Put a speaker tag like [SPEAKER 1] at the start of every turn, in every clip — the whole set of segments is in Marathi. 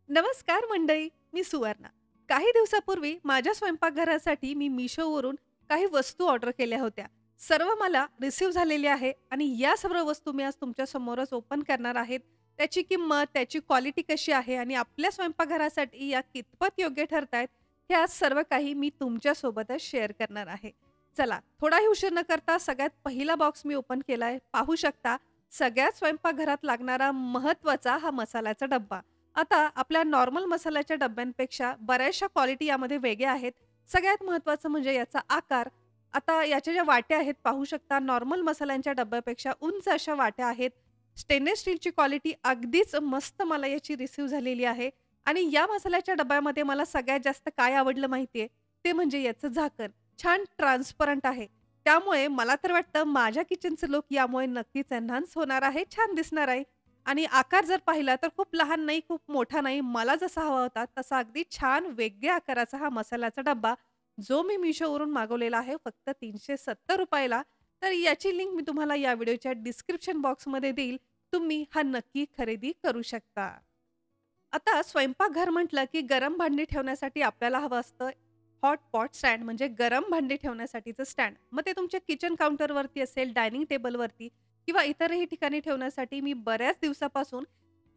[SPEAKER 1] नमस्कार मंडळी, मी सुवर्णा. काही दिवसापूर्वी माझ्या स्वयंपाकघरासाठी मी Mishoवरून काही वस्तू ऑर्डर केल्या होत्या. सर्व मला रिसीव्ह झालेले आहे आणि या सर्व वस्तू मी आज तुमच्या समोरच ओपन करणार आहेत. त्याची किंमत, त्याची क्वालिटी कशी आहे आणि आपल्या स्वयंपाकघरासाठी या कितपत योग्य ठरतायत, हे आज सर्व काही मी तुमच्यासोबतच शेअर करणार आहे. चला, थोडाही उशीर न करता सगळ्यात पहिला बॉक्स मी ओपन केलाय. पाहू शकता, सगळ्यात स्वयंपाकघरात लागणारा महत्त्वाचा हा मसाल्याचा डब्बा. आता आपल्या नॉर्मल मसाल्याच्या डब्यांपेक्षा बऱ्याचशा क्वालिटी यामध्ये वेगळ्या आहेत. सगळ्यात महत्त्वाचं म्हणजे याचा आकार. आता याच्या ज्या वाट्या आहेत पाहू शकता, नॉर्मल मसाल्यांच्या डब्यापेक्षा उंच अशा वाट्या आहेत. स्टेनलेस स्टीलची क्वालिटी अगदीच मस्त मला याची रिसीव्ह झालेली आहे आणि या मसाल्याच्या डब्यामध्ये मला सगळ्यात जास्त काय आवडलं माहिती ते म्हणजे याचं झाकण. छान ट्रान्सपरंट आहे. त्यामुळे मला तर वाटतं माझ्या किचनचं लूक यामुळे नक्कीच एन्हान्स होणार आहे, छान दिसणार आहे. आणि आकार जर पाहिला तर खूप लहान नाही, खूप मोठा नाही. मला जसा हवा होता तसा अगदी छान वेगळ्या आकाराचा हा मसाल्याचा डब्बा, जो मी Mishoवरून मागवलेला आहे फक्त ₹370 ला. तर याची लिंक मी तुम्हाला या व्हिडिओच्या डिस्क्रिप्शन बॉक्समध्ये देईल. तुम्ही हा नक्की खरेदी करू शकता. आता स्वयंपाकघर म्हटलं की गरम भांडी ठेवण्यासाठी आपल्याला हवं असतं हॉट पॉट स्टँड म्हणजे गरम भांडी ठेवण्यासाठीचं स्टँड. मग ते तुमच्या किचन काउंटरवरती असेल, डायनिंग टेबलवरती किंवा इतरही ठिकाणी ठेवण्यासाठी मी बऱ्याच दिवसापासून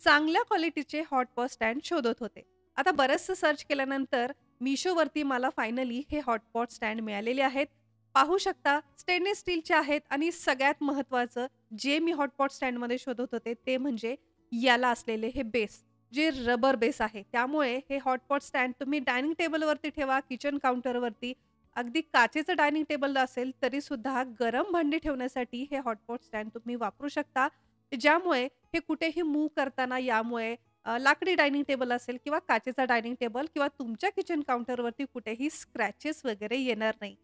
[SPEAKER 1] चांगल्या क्वालिटीचे हॉट पॉट स्टँड शोधत होते. आता बरचसं सर्च केल्यानंतर Mishoवरती मला फायनली हे हॉट पॉट स्टँड मिळालेले आहेत. पाहू शकता स्टेनलेस स्टीलचे आहेत आणि सगळ्यात महत्त्वाचं जे मी हॉट पॉट स्टँडमध्ये शोधत होते ते म्हणजे याला असलेले हे बेस. जे रबर बेस आहे. त्यामुळे हे हॉटपॉट स्टँड तुम्ही डायनिंग टेबलवरती ठेवा, किचन काउंटरवरती. अगदी काचेचं डायनिंग टेबल असेल तरीसुद्धा गरम भांडी ठेवण्यासाठी हे हॉटपॉट स्टँड तुम्ही वापरू शकता. ज्यामुळे हे कुठेही मूव्ह करताना यामुळे लाकडी डायनिंग टेबल असेल किंवा काचेचा डायनिंग टेबल किंवा तुमच्या किचन काउंटरवरती कुठेही स्क्रॅचेस वगैरे येणार नाही.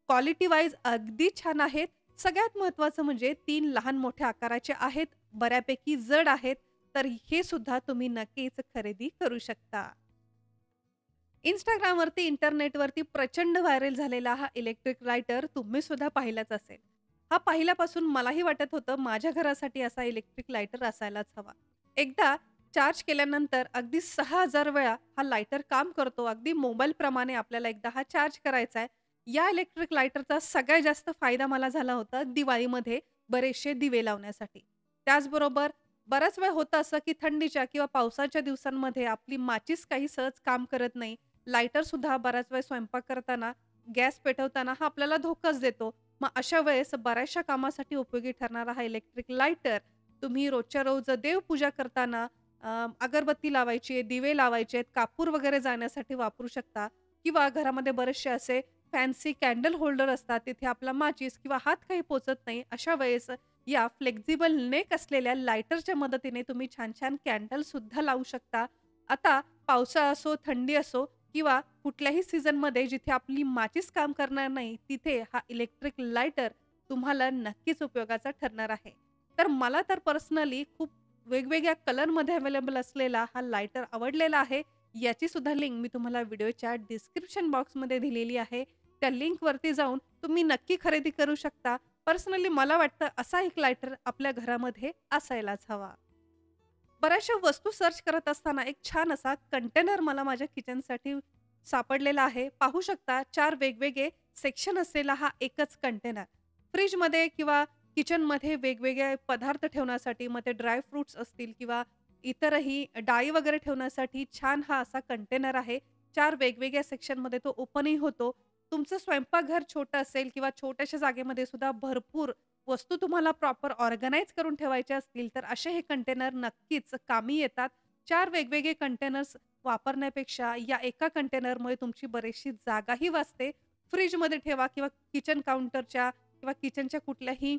[SPEAKER 1] क्वालिटी वाईज अगदी छान आहेत. सगळ्यात महत्त्वाचं म्हणजे 3 लहान मोठ्या आकाराचे आहेत, बऱ्यापैकी जड आहेत. तर हे सुद्धा तुम्ही नक्कीच खरेदी करू शकता. Instagramवरती, इंटरनेटवरती प्रचंड व्हायरल झालेला हा इलेक्ट्रिक लायटर तुम्ही सुद्धा पाहिलाच असेल. हा पाहिल्यापासून मलाही वाटत होतं माझ्या घरासाठी असा इलेक्ट्रिक लायटर असायलाच हवा. एकदा चार्ज केल्यानंतर अगदी 6000 वेळा हा लायटर काम करतो. अगदी मोबाईलप्रमाणे आपल्याला एकदा हा चार्ज करायचा आहे. या इलेक्ट्रिक लायटरचा सगळ्यात जास्त फायदा मला झाला होता दिवाळीमध्ये बरेचसे दिवे लावण्यासाठी. त्याचबरोबर बराच वेळ होतं असं, की थंडीच्या किंवा पावसाच्या दिवसांमध्ये आपली माचीस काही सहज काम करत नाही. लायटर सुद्धा बराच वेळ स्वयंपाक करताना, गॅस पेटवताना हा आपल्याला धोकाच देतो. मग अशा वेळेस बऱ्याचशा कामासाठी उपयोगी ठरणारा हा इलेक्ट्रिक लायटर तुम्ही रोजच्या रोज देवपूजा करताना अगरबत्ती लावायची आहे, दिवे लावायचे आहेत, कापूर वगैरे जाळण्यासाठी वापरू शकता किंवा घरामध्ये बरेचसे असे फॅन्सी कॅन्डल होल्डर असतात. तिथे आपला माचीस किंवा हात काही पोहचत नाही. अशा वेळेस या फ्लेक्सिबल नेक असलेल्या लायटरच्या मदतीने तुम्ही छान-छान कॅन्डल सुद्धा लावू शकता. आता पावसाळा असो, थंडी असो किंवा कुठल्याही सीझनमध्ये जिथे आपली माचीस काम करणार नाही, तिथे हा इलेक्ट्रिक लायटर तुम्हाला नक्कीच उपयोगाचा ठरणार आहे. तर मला तर पर्सनली खूप वेगवेगळ्या कलरमध्ये अवेलेबल असलेला हा लायटर आवडलेला आहे. याची सुद्धा लिंक मी तुम्हाला व्हिडिओच्या डिस्क्रिप्शन बॉक्समध्ये दिलेली आहे. त्या लिंकवरती जाऊन तुम्ही नक्की खरेदी करू शकता. पर्सनली मला वाटतं असा एक लायटर आपल्या घरामध्ये असायलाच हवा. बऱ्याचशा वस्तू सर्च करत असताना एक छान असा कंटेनर मला माझ्या किचनसाठी सापडलेला आहे. पाहू शकता 4 वेगवेगळे सेक्शन असलेला हा एकच कंटेनर. फ्रिजमध्ये किंवा किचनमध्ये वेगवेगळे पदार्थ ठेवण्यासाठी मग ते ड्राय फ्रुट्स असतील किंवा इतरही डाळी वगैरे ठेवण्यासाठी छान हा असा कंटेनर आहे. 4 वेगवेगळ्या सेक्शनमध्ये तो ओपनही होतो. तुमचं स्वयंपाकघर छोटं असेल किंवा छोट्याशा जागेमध्ये सुद्धा भरपूर वस्तू तुम्हाला प्रॉपर ऑर्गनाइज करून ठेवायच्या असतील, तर असे हे कंटेनर नक्कीच कामी येतात. 4 वेगवेगळे कंटेनर्स वापरण्यापेक्षा या एका कंटेनरमुळे तुमची बरीचशी जागाही वाचते. फ्रिजमध्ये ठेवा किंवा किचन काउंटरच्या किंवा किचनच्या कुठल्याही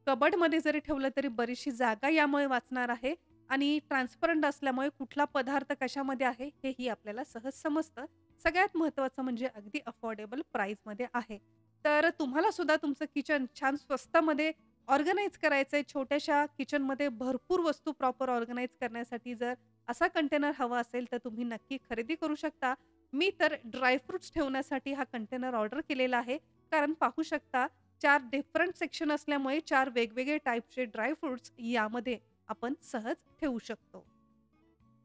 [SPEAKER 1] कबर्डमध्ये जरी ठेवलं तरी बरीचशी जागा यामुळे वाचणार आहे आणि ट्रान्सपरंट असल्यामुळे कुठला पदार्थ कशामध्ये आहे हेही आपल्याला सहज समजतं. सगळ्यात महत्त्वाचं म्हणजे अगदी अफोर्डेबल प्राईसमध्ये आहे. तर तुम्हाला सुद्धा तुमचं किचन छान स्वस्तामध्ये ऑर्गनाइज करायचंय. छोट्याशा किचनमध्ये भरपूर वस्तू प्रॉपर ऑर्गनाइज करण्यासाठी जर असा कंटेनर हवा असेल, तर तुम्ही नक्की खरेदी करू शकता. मी तर ड्राय ठेवण्यासाठी हा कंटेनर ऑर्डर केलेला आहे. कारण पाहू शकता 4 डिफरंट सेक्शन असल्यामुळे 4 वेगवेगळे टाइपचे ड्राय यामध्ये आपण सहज ठेवू शकतो.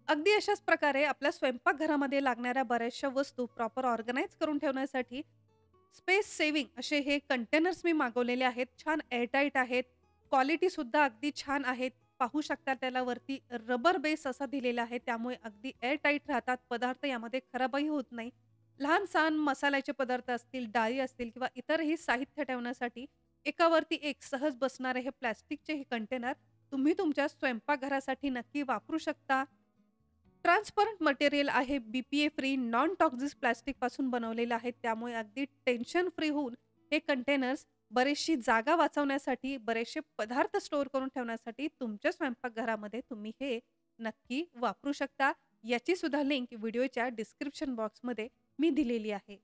[SPEAKER 1] अगदी अशाच प्रकारे आपल्या स्वयंपाकघरामध्ये लागणाऱ्या बऱ्याचशा वस्तू प्रॉपर ऑर्गनाइज करून ठेवण्यासाठी स्पेस सेव्हिंग असे हे कंटेनर्स मी मागवलेले आहेत. छान एअरटाईट आहेत. क्वालिटीसुद्धा अगदी छान आहेत. पाहू शकता त्याला वरती रबर बेस असा दिलेला आहे. त्यामुळे अगदी एअरटाईट राहतात. पदार्थ यामध्ये खराबही होत नाही. लहान-सहान मसाल्याचे पदार्थ असतील, डाळी असतील किंवा इतरही साहित्य ठेवण्यासाठी एकावरती एक सहज बसणारे हे प्लास्टिकचे हे कंटेनर तुम्ही तुमच्या स्वयंपाकघरासाठी नक्की वापरू शकता. ट्रान्सपरंट मटेरियल आहे, BPA फ्री, नॉन टॉक्सिक प्लास्टिकपासून बनवलेलं आहे. त्यामुळे अगदी टेन्शन फ्री होऊन हे कंटेनर्स बरीचशी जागा वाचवण्यासाठी, बरेचसे पदार्थ स्टोअर करून ठेवण्यासाठी तुमच्या स्वयंपाकघरामध्ये तुम्ही हे नक्की वापरू शकता. याची सुद्धा लिंक व्हिडिओच्या डिस्क्रिप्शन बॉक्समध्ये मी दिलेली आहे.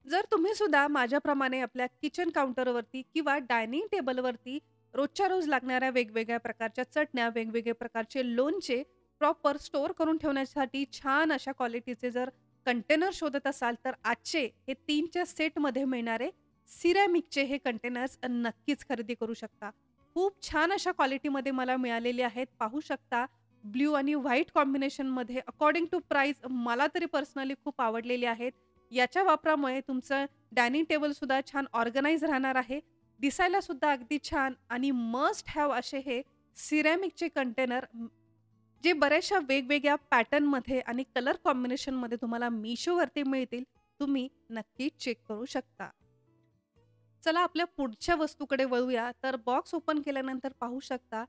[SPEAKER 1] जर तुम्ही सुद्धा माझ्याप्रमाणे आपल्या किचन काउंटरवरती किंवा डायनिंग टेबलवरती रोजच्या रोज लागणाऱ्या वेगवेगळ्या प्रकारच्या चटण्या, वेगवेगळे प्रकारचे लोणचे प्रॉपर स्टोअर करून ठेवण्यासाठी छान अशा क्वालिटीचे जर कंटेनर शोधत असाल, तर आजचे हे 3च्या सेटमध्ये मिळणारे सिरॅमिकचे हे कंटेनर्स नक्कीच खरेदी करू शकता. खूप छान अशा क्वालिटीमध्ये मला मिळालेले आहेत. पाहू शकता ब्लू आणि व्हाईट कॉम्बिनेशनमध्ये अकॉर्डिंग टू प्राइस मला तरी पर्सनली खूप आवडलेले आहेत. याच्या वापरामुळे तुमचं डायनिंग टेबलसुद्धा छान ऑर्गनाइज राहणार आहे. दिसायला सुद्धा अगदी छान आणि मस्ट हॅव असे हे सिरॅमिकचे कंटेनर जे बऱ्याचशा वेगवेगळ्या पॅटर्नमध्ये आणि कलर कॉम्बिनेशनमध्ये तुम्हाला Meeshoवरती मिळतील. तुम्ही नक्की चेक करू शकता. चला आपल्या पुढच्या वस्तूकडे वळूया. तर बॉक्स ओपन केल्यानंतर पाहू शकता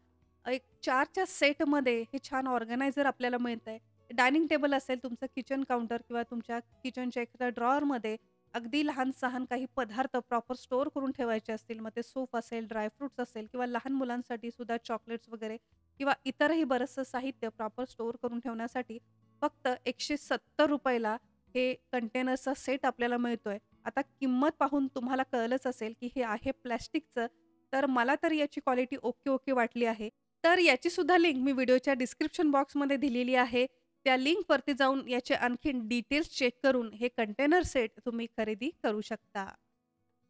[SPEAKER 1] एक 4च्या सेटमध्ये हे छान ऑर्गनायझर आपल्याला मिळतंय. डायनिंग टेबल असेल, तुमचं किचन काउंटर किंवा तुमच्या किचनच्या एखाद्या ड्रॉवरमध्ये अगदी लहान-सहान काही पदार्थ प्रॉपर स्टोअर करून ठेवायचे असतील, मग ते सूप असेल, ड्रायफ्रुट्स असेल किंवा लहान मुलांसाठी सुद्धा चॉकलेट्स वगैरे किंवा इतरही बरचसं साहित्य प्रॉपर स्टोअर करून ठेवण्यासाठी फक्त ₹170 हे कंटेनरचा सेट आपल्याला मिळतोय. आता किंमत पाहून तुम्हाला कळलंच असेल, की हे आहे प्लास्टिकचं. तर मला तर याची क्वालिटी ओके वाटली आहे. तर याची सुद्धा लिंक मी व्हिडिओच्या डिस्क्रिप्शन बॉक्समध्ये दिलेली आहे. त्या लिंकवरती जाऊन याचे आणखीन डिटेल्स चेक करून हे कंटेनर सेट तुम्ही खरेदी करू शकता.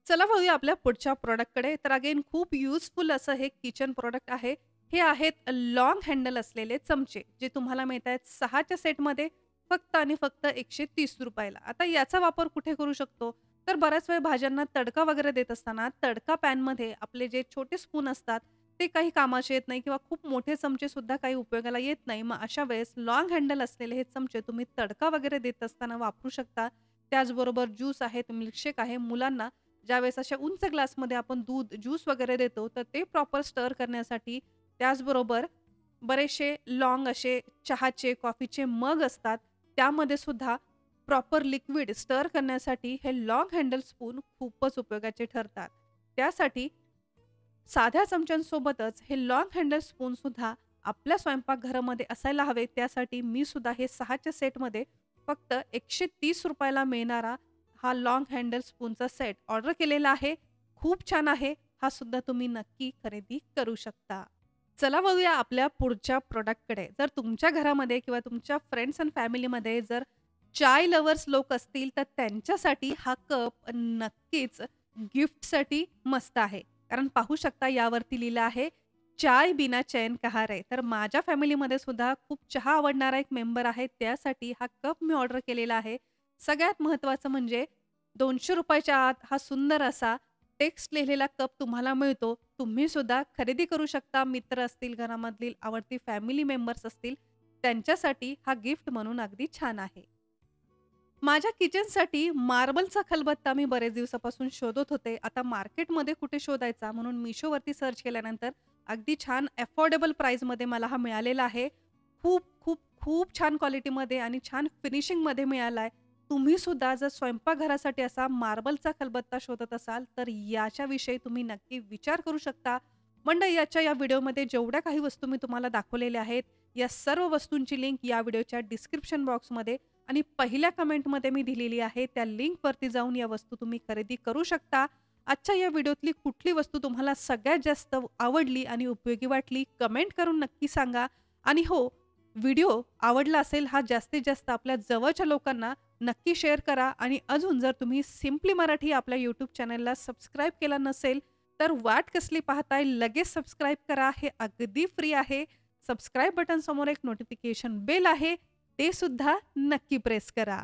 [SPEAKER 1] चला वळूया आपल्या पुढच्या प्रॉडक्टकडे. तर अगेन खूप युजफुल असं हे किचन प्रॉडक्ट आहे. हे आहेत लाँग हँडल असलेले चमचे, जे तुम्हाला मिळतायत 6च्या सेटमध्ये फक्त आणि फक्त ₹130. आता याचा वापर कुठे करू शकतो? तर बऱ्याच वेळ भाज्यांना तडका वगैरे देत असताना तडका पॅनमध्ये आपले जे छोटे स्पून असतात, ते काही कामाचे येत नाही किंवा खूप मोठे चमचे सुद्धा काही उपयोगाला येत नाही. मग अशा वेळेस लाँग हँडल असलेले हे चमचे तुम्ही तडका वगैरे देत असताना वापरू शकता. त्याचबरोबर ज्यूस आहेत, मिल्कशेक आहे. मुलांना ज्यावेळेस अशा उंच ग्लासमध्ये आपण दूध, ज्यूस वगैरे देतो, तर ते प्रॉपर स्टर करण्यासाठी. त्याचबरोबर बरेचसे लाँग असे चहाचे, कॉफीचे मग असतात. त्यामध्ये सुद्धा प्रॉपर लिक्विड स्टर करण्यासाठी हे लाँग हँडल स्पून खूपच उपयोगाचे ठरतात. त्यासाठी साध्या चमच्यांसोबतच हे लाँग हँडल स्पून सुद्धा आपल्या स्वयंपाकघरामध्ये असायला हवे. त्यासाठी मी सुद्धा हे 6च्या सेटमध्ये फक्त ₹130 मिळणारा हा लाँग हँडल स्पूनचा सेट ऑर्डर केलेला आहे. खूप छान आहे. हा सुद्धा तुम्ही नक्की खरेदी करू शकता. चला वळूया आपल्या पुढच्या प्रॉडक्टकडे. जर तुमच्या घरामध्ये किंवा तुमच्या फ्रेंड्स अँड फॅमिलीमध्ये जर चाय लव्हर्स लोक असतील, तर त्यांच्यासाठी हा कप नक्कीच गिफ्टसाठी मस्त आहे. कारण पाहू शकता यावरती लिहिलं आहे, चाय बिना चैन कहाँ रहे. तर माझ्या फॅमिलीमध्ये सुद्धा खूप चहा आवडणारा एक मेंबर आहे. त्यासाठी हा कप मी ऑर्डर केलेला आहे. सगळ्यात महत्त्वाचं म्हणजे ₹200च्या आत हा सुंदर असा टेक्स्ट लिहिलेला कप तुम्हाला मिळतो. तुम्ही सुद्धा खरेदी करू शकता. मित्र असतील, घरामधील आवडती फॅमिली मेंबर्स असतील, त्यांच्यासाठी हा गिफ्ट म्हणून अगदी छान आहे. माझ्या किचनसाठी मार्बलचा खलबत्ता मी बरेच दिवसापासून शोधत होते. आता मार्केटमध्ये कुठे शोधायचा म्हणून Meeshoवरती सर्च केल्यानंतर अगदी छान अफोर्डेबल प्राईसमध्ये मला हा मिळालेला आहे. खूप छान क्वालिटीमध्ये आणि छान फिनिशिंगमध्ये मिळाला आहे. तुम्ही सुद्धा जर स्वयंपाकघरासाठी असा मार्बलचा खलबत्ता शोधत असाल, तर याच्याविषयी तुम्ही नक्की विचार करू शकता. मंडळी, या व्हिडिओमध्ये जेवढ्या काही वस्तू मी तुम्हाला दाखवलेल्या आहेत, या सर्व वस्तूंची लिंक या व्हिडिओच्या डिस्क्रिप्शन बॉक्समध्ये आणि पहिल्या कमेंटमध्ये मी दिलेली आहे. त्या लिंकवरती जाऊन या वस्तू तुम्ही खरेदी करू शकता. आजच्या या व्हिडिओतली कुठली वस्तू तुम्हाला सगळ्यात जास्त आवडली आणि उपयोगी वाटली, कमेंट करून नक्की सांगा. आणि हो, व्हिडिओ आवडला असेल हा जास्तीत जास्त आपल्या जवळच्या लोकांना नक्की शेअर करा. आणि अजून जर तुम्ही सिम्पली मराठी आपल्या यूट्यूब चॅनलला सबस्क्राईब केला नसेल, तर वाट कसली पाहताय, लगेच सबस्क्राईब करा. हे अगदी फ्री आहे. सबस्क्राईब बटन समोर एक नोटिफिकेशन बेल आहे, ते सुद्धा नक्की प्रेस करा.